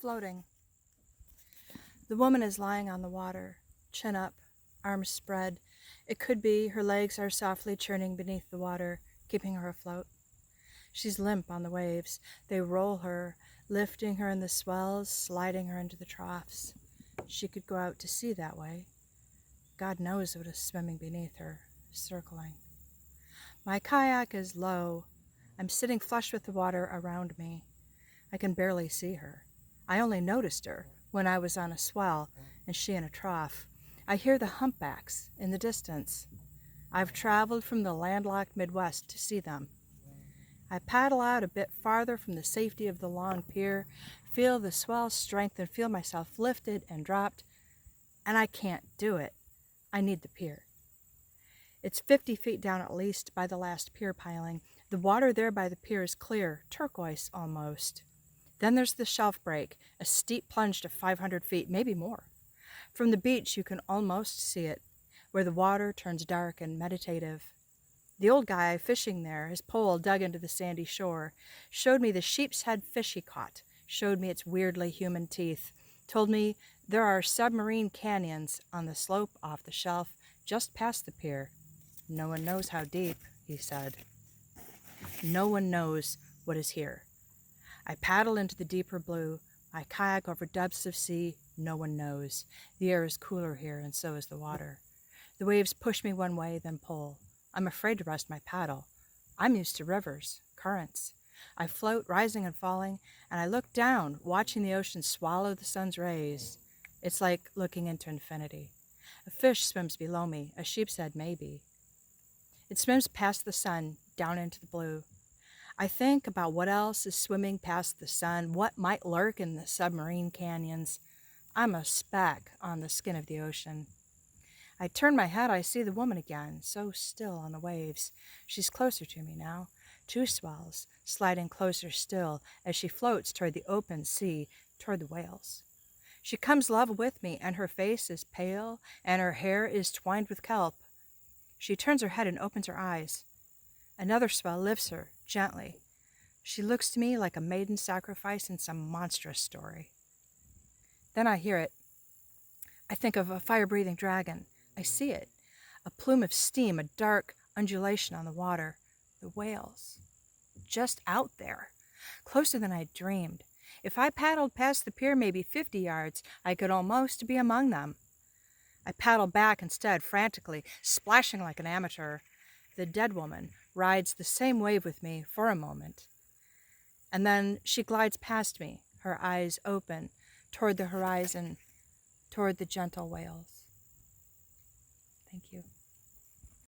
floating. The woman is lying on the water, chin up, arms spread. It could be her legs are softly churning beneath the water, keeping her afloat. She's limp on the waves. They roll her, lifting her in the swells, sliding her into the troughs. She could go out to sea that way. God knows what is swimming beneath her, circling. My kayak is low. I'm sitting flush with the water around me. I can barely see her. I only noticed her when I was on a swell and she in a trough. I hear the humpbacks in the distance. I've traveled from the landlocked Midwest to see them. I paddle out a bit farther from the safety of the long pier, feel the swell's strength and feel myself lifted and dropped, and I can't do it. I need the pier. It's 50 feet down at least by the last pier piling. The water there by the pier is clear, turquoise almost. Then there's the shelf break, a steep plunge to 500 feet, maybe more. From the beach you can almost see it, where the water turns dark and meditative. The old guy fishing there, his pole dug into the sandy shore, showed me the sheep's head fish he caught, showed me its weirdly human teeth, told me there are submarine canyons on the slope off the shelf just past the pier. No one knows how deep, he said. No one knows what is here. I paddle into the deeper blue, my kayak over depths of sea. No one knows. The air is cooler here, and so is the water. The waves push me one way, then pull. I'm afraid to rest my paddle. I'm used to rivers, currents. I float, rising and falling, and I look down, watching the ocean swallow the sun's rays. It's like looking into infinity. A fish swims below me, a sheep's head maybe. It swims past the sun, down into the blue. I think about what else is swimming past the sun, what might lurk in the submarine canyons. I'm a speck on the skin of the ocean. I turn my head, I see the woman again, so still on the waves. She's closer to me now, 2 swells, sliding closer still as she floats toward the open sea, toward the whales. She comes level with me, and her face is pale, and her hair is twined with kelp. She turns her head and opens her eyes. Another swell lifts her, gently. She looks to me like a maiden sacrifice in some monstrous story. Then I hear it. I think of a fire-breathing dragon. I see it. A plume of steam, a dark undulation on the water. The whales. Just out there. Closer than I dreamed. If I paddled past the pier maybe 50 yards, I could almost be among them. I paddle back instead, frantically, splashing like an amateur. The dead woman rides the same wave with me for a moment. And then she glides past me, her eyes open, toward the horizon, toward the gentle whales. Thank you.